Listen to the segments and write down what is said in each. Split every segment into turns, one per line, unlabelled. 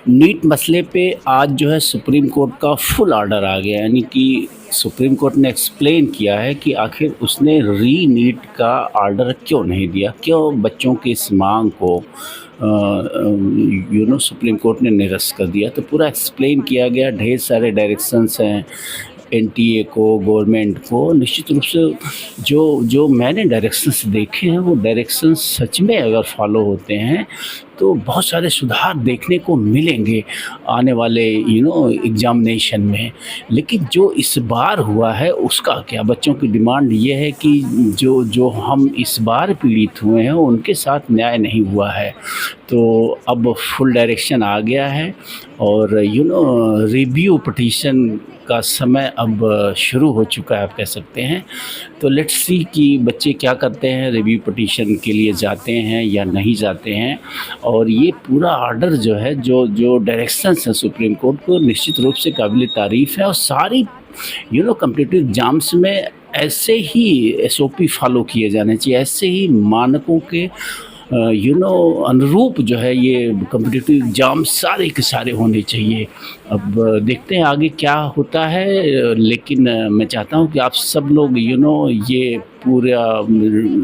NEET मसले पे आज जो है सुप्रीम कोर्ट का फुल ऑर्डर आ गया, यानी कि सुप्रीम कोर्ट ने एक्सप्लेन किया है कि आखिर उसने री नीट का ऑर्डर क्यों नहीं दिया, क्यों बच्चों की इस मांग को सुप्रीम कोर्ट ने निरस्त कर दिया। तो पूरा एक्सप्लेन किया गया, ढेर सारे डायरेक्शंस हैं एनटीए को, गवर्नमेंट को। निश्चित रूप से जो जो मैंने डायरेक्शंस देखे हैं वो डायरेक्शंस सच में अगर फॉलो होते हैं तो बहुत सारे सुधार देखने को मिलेंगे आने वाले एग्जामिनेशन में। लेकिन जो इस बार हुआ है उसका क्या, बच्चों की डिमांड ये है कि जो जो हम इस बार पीड़ित हुए हैं उनके साथ न्याय नहीं हुआ है। तो अब फुल डायरेक्शन आ गया है और रिव्यू पिटीशन का समय अब शुरू हो चुका है, आप कह सकते हैं। तो लेट्स सी कि बच्चे क्या करते हैं, रिव्यू पिटीशन के लिए जाते हैं या नहीं जाते हैं। और ये पूरा ऑर्डर जो है, जो जो डायरेक्शंस हैं सुप्रीम कोर्ट को, निश्चित रूप से काबिल तारीफ़ है। और सारी कॉम्पिटिटिव एग्जाम्स में ऐसे ही एसओपी फॉलो किए जाने चाहिए, ऐसे ही मानकों के अनुरूप जो है ये कॉम्पिटिटिव एग्ज़ाम सारे के सारे होने चाहिए। अब देखते हैं आगे क्या होता है, लेकिन मैं चाहता हूँ कि आप सब लोग ये पूरा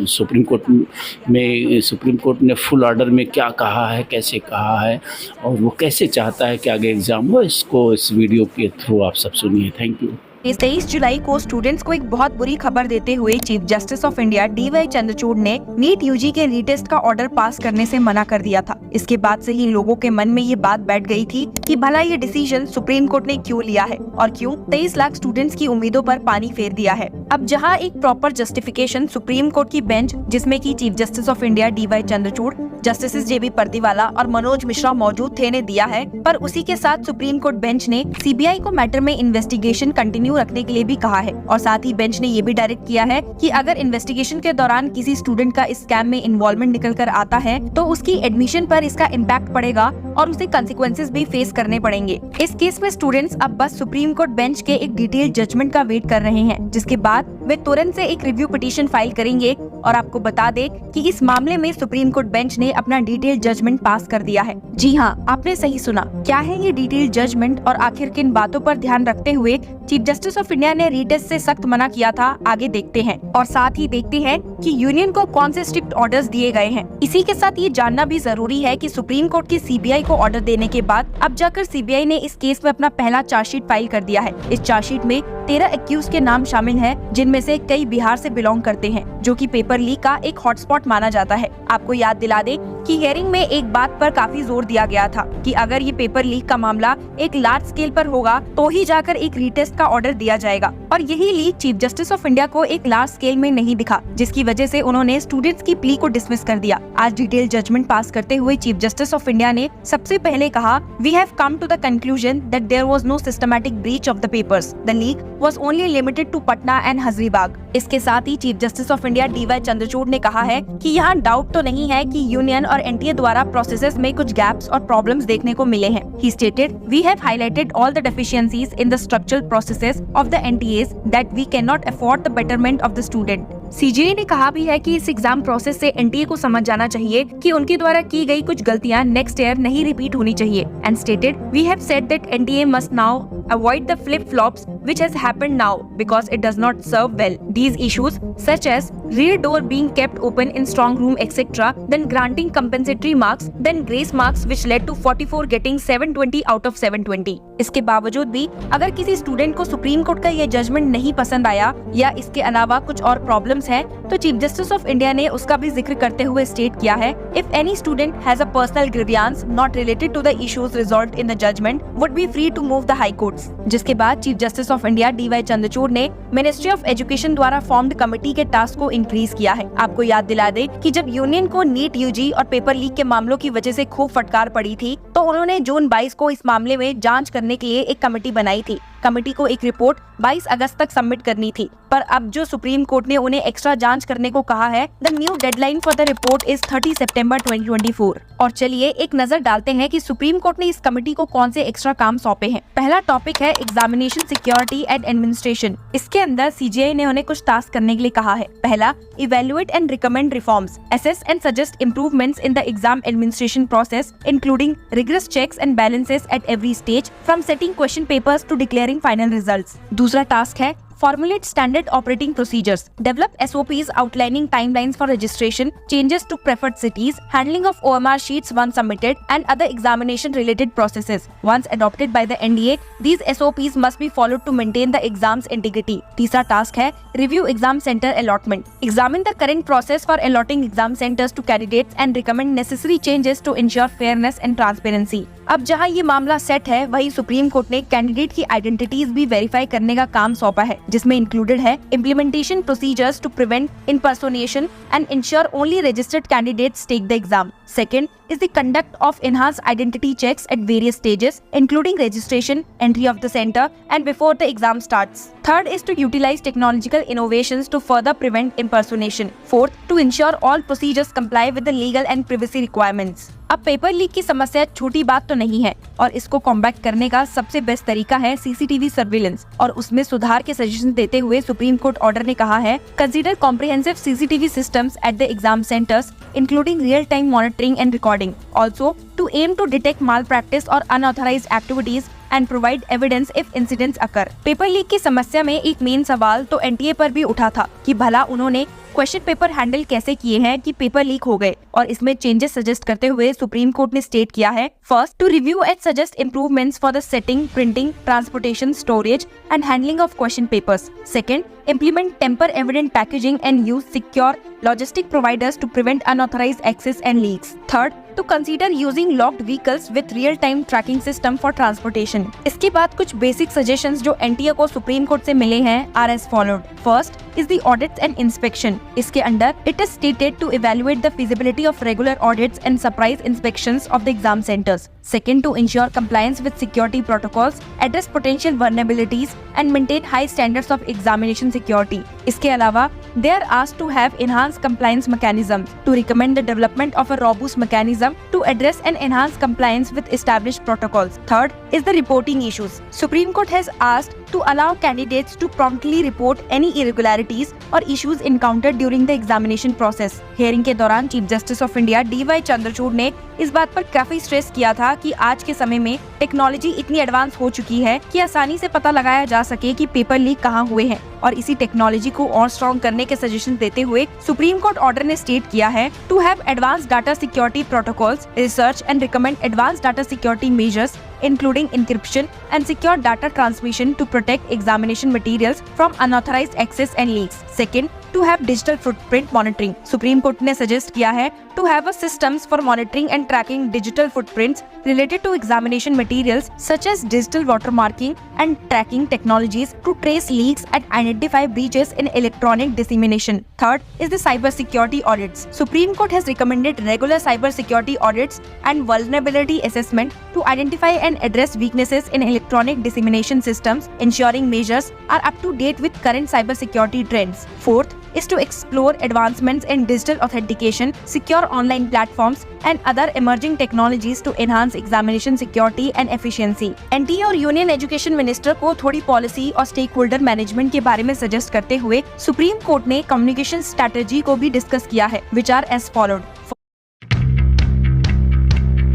सुप्रीम कोर्ट ने फुल ऑर्डर में क्या कहा है, कैसे कहा है और वो कैसे चाहता है कि आगे एग्ज़ाम हो, इसको इस वीडियो के थ्रू आप सब सुनिए। Thank you.
23 जुलाई को स्टूडेंट्स को एक बहुत बुरी खबर देते हुए chief justice of India DY Chandrachud ने नीट यूजी के रीटेस्ट का ऑर्डर पास करने से मना कर दिया था। इसके बाद से ही लोगों के मन में ये बात बैठ गई थी कि भला ये डिसीजन सुप्रीम कोर्ट ने क्यों लिया है और क्यों 23 लाख स्टूडेंट्स की उम्मीदों पर पानी फेर दिया है। अब जहां एक प्रॉपर जस्टिफिकेशन सुप्रीम कोर्ट की बेंच, जिसमें की chief justice of India DY Chandrachud, justice JB Pardiwala और मनोज मिश्रा मौजूद थे, ने दिया है, पर उसी के साथ सुप्रीम कोर्ट बेंच ने CBI को मैटर में इन्वेस्टिगेशन कंटिन्यू रखने के लिए भी कहा है। और साथ ही बेंच ने ये भी डायरेक्ट किया है कि अगर इन्वेस्टिगेशन के दौरान किसी स्टूडेंट का इस स्कैम में इन्वॉल्वमेंट निकल कर आता है तो उसकी एडमिशन पर इसका इम्पैक्ट पड़ेगा और उसे कंसिक्वेंसेस भी फेस करने पड़ेंगे। इस केस में स्टूडेंट्स अब बस सुप्रीम कोर्ट बेंच के एक डिटेल्ड जजमेंट का वेट कर रहे हैं, जिसके बाद वे तुरंत से एक रिव्यू पिटीशन फाइल करेंगे। और आपको बता दे कि इस मामले में सुप्रीम कोर्ट बेंच ने अपना डिटेल्ड जजमेंट पास कर दिया है। जी हाँ, आपने सही सुना। क्या है ये डिटेल्ड जजमेंट और आखिर किन बातों पर ध्यान रखते हुए चीफ जस्टिस ऑफ इंडिया ने रीटेस्ट से सख्त मना किया था, आगे देखते हैं। और साथ ही देखते हैं कि यूनियन को कौन से स्ट्रिक्ट ऑर्डर्स दिए गए हैं। इसी के साथ ये जानना भी जरूरी है कि सुप्रीम कोर्ट की CBI को ऑर्डर देने के बाद अब जाकर CBI ने इस केस में अपना पहला चार्जशीट फाइल कर दिया है। इस चार्जशीट में 13 एक्यूज के नाम शामिल हैं, जिनमें से कई बिहार से बिलोंग करते हैं, जो कि पेपर लीक का एक हॉटस्पॉट माना जाता है। आपको याद दिला दे कि हियरिंग में एक बात पर काफी जोर दिया गया था कि अगर ये पेपर लीक का मामला एक लार्ज स्केल पर होगा तो ही जाकर एक रीटेस्ट का ऑर्डर दिया जाएगा। और यही leak chief justice of India को एक लार्ज स्केल में नहीं दिखा, जिसकी वजह से उन्होंने स्टूडेंट्स की प्ली को डिसमिस कर दिया। आज डिटेल जजमेंट पास करते हुए चीफ जस्टिस ऑफ इंडिया ने सबसे पहले कहा, we have come to the conclusion that there was no systematic breach of the papers. The leak was only limited to Patna and Hazaribagh. इसके साथ ही chief justice of India DY Chandrachud ने कहा है कि यहाँ डाउट तो नहीं है कि यूनियन और NTA द्वारा प्रोसेसेस में कुछ गैप्स और प्रॉब्लम्स देखने को मिले हैं। He stated, we have highlighted all the deficiencies in the structural processes of the NTAs that we cannot afford the betterment of the student. CJI ने कहा भी है कि इस एग्जाम प्रोसेस से NTA को समझ जाना चाहिए कि उनके द्वारा की गई कुछ गलतियां नेक्स्ट ईयर नहीं रिपीट होनी चाहिए। And stated, we have said that NTA must now avoid the flip-flops which has happened now because it does not serve well. These issues such as rear door being kept open in strong room etc. Then granting compensatory marks, then grace marks which led to 44 getting 720 out of 720. इसके बावजूद भी अगर किसी student को supreme court का ये judgement नहीं पसंद आया या इसके अलावा कुछ और प्रॉब्लम्स हैं, तो चीफ जस्टिस ऑफ इंडिया ने उसका भी जिक्र करते हुए स्टेट किया है, if any student has a personal grievance not related to the issues resolved in the judgment would be free to move the high courts. जिसके बाद chief justice of India DY Chandrachud ने मिनिस्ट्री ऑफ एजुकेशन द्वारा formed committee के task को increase किया है। आपको याद दिला दे कि जब यूनियन को नीट यूजी और पेपर लीक के मामलों की वजह से खूब फटकार पड़ी थी, तो उन्होंने जून 22 को इस मामले में जांच करने के लिए एक कमेटी बनाई थी। कमेटी को एक रिपोर्ट 22 अगस्त तक सबमिट करनी थी, पर अब जो सुप्रीम कोर्ट ने उन्हें एक्स्ट्रा जांच करने को कहा है, the new deadline for the report is 30 सितंबर 2024। और चलिए एक नजर डालते हैं कि सुप्रीम कोर्ट ने इस कमेटी को कौन से एक्स्ट्रा काम सौंपे हैं। पहला टॉपिक है एग्जामिनेशन सिक्योरिटी एंड एडमिनिस्ट्रेशन। इसके अंदर सीजीआई ने उन्हें कुछ टास्क करने के लिए कहा है। पहला, evaluate and recommend reforms, assess and suggest improvements in the exam administration process, including rigorous checks and balances at every stage, from setting question papers to declaring final results. दूसरा टास्क है formulate standard operating procedures, develop SOPs outlining timelines for registration, changes to preferred cities, handling of OMR sheets once submitted, and other examination-related processes. Once adopted by the NDA, these SOPs must be followed to maintain the exam's integrity. तीसरा task है review exam center allotment. Examine the current process for allotting exam centers to candidates and recommend necessary changes to ensure fairness and transparency. अब जहां ये मामला set है, वहीं supreme court ने candidate की आइडेंटिटीज भी वेरीफाई करने का काम सौंपा है, जिसमें इंक्लूडेड है implementation procedures to prevent impersonation and ensure only registered candidates take the exam. Second is the conduct of enhanced identity checks at various stages, including registration, entry of the center, and before the exam starts. Third is to utilize technological innovations to further prevent impersonation. Fourth, to ensure all procedures comply with the legal and privacy requirements. अब paper leak की समस्या छोटी बात तो नहीं है, और इसको कॉम्बैट करने का सबसे बेस्ट तरीका है सीसीटीवी सर्विलेंस, और उसमें सुधार के सजेशन देते हुए सुप्रीम कोर्ट ऑर्डर ने कहा है, consider comprehensive CCTV systems at the exam centres, including real time monitoring and recording, also to aim to detect malpractice और unauthorised activities and provide evidence if incidents occur. Paper leak की समस्या में एक main सवाल तो NTA पर भी उठा था कि भला उन्होंने क्वेश्चन पेपर हैंडल कैसे किए हैं कि पेपर लीक हो गए, और इसमें चेंजेस सजेस्ट करते हुए सुप्रीम कोर्ट ने स्टेट किया है, first, to review and suggest improvements for the setting, printing, transportation, storage and handling of question papers. Second, implement tamper-evident packaging and use secure logistic providers to prevent unauthorized access and leaks. Third, to consider using locked vehicles with real-time tracking system for transportation. इसके बाद कुछ basic suggestions जो NTA को supreme court से मिले हैं are as followed. First is the audits and inspection. इसके अंदर it is stated to evaluate the feasibility of regular audits and surprise inspections of the exam centers. Second, to ensure compliance with security protocols, address potential vulnerabilities and maintain high standards of examination security. इसके अलावा they are asked to have enhanced compliance mechanisms, to recommend the development of a robust mechanism to address and enhance compliance with established protocols. Third is the reporting issues. Supreme Court has asked to allow candidates to promptly report any irregularities or issues encountered during the examination process. Hearing के दौरान chief justice of India DY Chandrachud ने इस बात पर काफी stress किया था कि आज के समय में टेक्नोलॉजी इतनी एडवांस हो चुकी है कि आसानी से पता लगाया जा सके कि पेपर लीक कहाँ हुए हैं, और इसी टेक्नोलॉजी को और स्ट्रॉन्ग करने के सजेशन देते हुए सुप्रीम कोर्ट ऑर्डर ने स्टेट किया है, to have advance data security protocols, research and recommend advance data security measures including encryption and secure data transmission to protect examination materials from unauthorized access and leaks. Second, to have digital footprint monitoring. Supreme Court ने suggest किया है to have a systems for monitoring and tracking digital footprints related to examination materials such as digital watermarking and tracking technologies to trace leaks and identify breaches in electronic dissemination. Third is the cyber security audits. Supreme Court has recommended regular cyber security audits and vulnerability assessment to identify and address weaknesses in electronic dissemination systems, ensuring measures are up to date with current cyber security trends. Fourth is to explore advancements in digital authentication, secure online platforms and other emerging technologies to enhance examination security and efficiency. NTA और union education minister को थोड़ी policy और stake holder management के बारे में suggest करते हुए supreme court ने कम्युनिकेशन स्ट्रेटजी को भी डिस्कस किया है, which are as followed.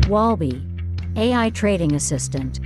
Walby, AI Trading Assistant.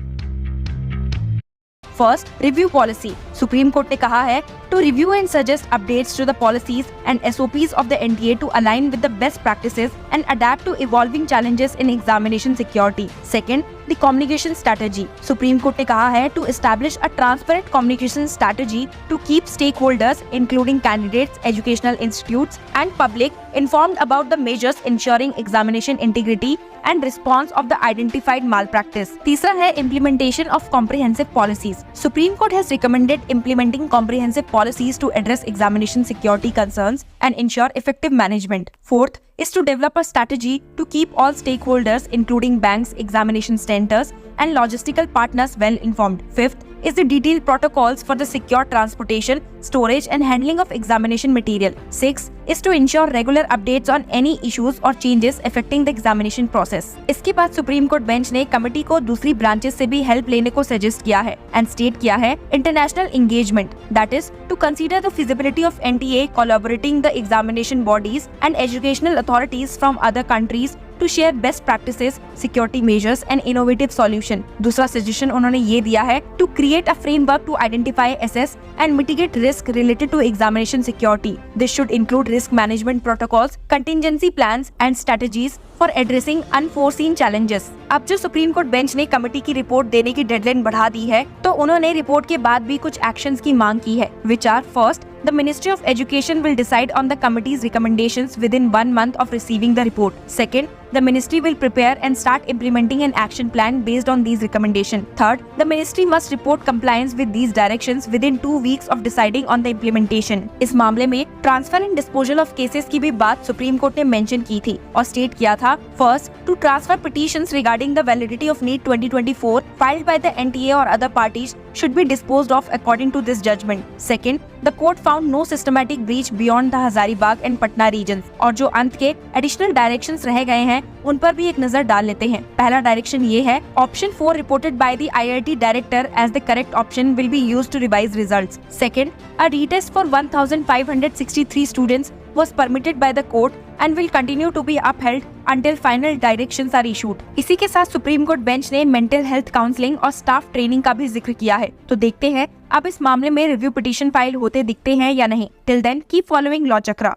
First, review policy. Supreme Court ने कहा है to review and suggest updates to the policies and SOPs of the NTA to align with the best practices and adapt to evolving challenges in examination security. Second, the communication strategy. Supreme Court ने कहा है to establish a transparent communication strategy to keep stakeholders, including candidates, educational institutes, and public, informed about the measures ensuring examination integrity and response of the identified malpractice. तीसरा है implementation of comprehensive policies. Supreme Court has recommended implementing comprehensive policies to address examination security concerns and ensure effective management. Fourth is to develop a strategy to keep all stakeholders, including banks, examination centers, and logistical partners well informed. Fifth is the detailed protocols for the secure transportation, storage and handling of examination material. Sixth is to ensure regular updates on any issues or changes affecting the examination process. इसके बाद supreme court bench ने committee को दूसरी branches से भी help लेने को suggest किया है एंड स्टेट किया है international engagement, that is to consider the feasibility of NTA collaborating the examination bodies and educational authorities from other countries to share best practices, security measures and innovative solution. दूसरा suggestion उन्होंने ये दिया है to create a framework to identify, assess and mitigate risk related to examination security. This should include risk management protocols, contingency plans and strategies for addressing unforeseen challenges. अब जो supreme court bench ने committee की report देने की deadline बढ़ा दी है, तो उन्होंने रिपोर्ट के बाद भी कुछ एक्शंस की मांग की है, which are first, the Ministry of Education will decide on the committee's recommendations within 1 month of receiving the report. Second, the ministry will prepare and start implementing an action plan based on these recommendations. Third, the ministry must report compliance with these directions within 2 weeks of deciding on the implementation. इस मामले में transfer and disposal of cases की भी बात supreme court ने mention की थी और स्टेट किया था, first, to transfer petitions regarding the validity of NEET 2024 filed by the NTA or other parties should be disposed of according to this judgment. Second, the court found no systematic breach beyond the Hazaribagh and Patna regions. और जो अंत के additional directions रह गए हैं उन पर भी एक नजर डाल लेते हैं। पहला डायरेक्शन ये है, option 4 reported by the IIT director as the correct option will be used to revise results. Second, a retest for 1563 students was permitted by the court and will continue to be upheld until final directions are issued. इसी के साथ supreme court bench ने mental health counselling और staff training का भी जिक्र किया है। तो देखते हैं अब इस मामले में रिव्यू पिटीशन फाइल होते दिखते हैं या नहीं। Till then keep following law चक्रा।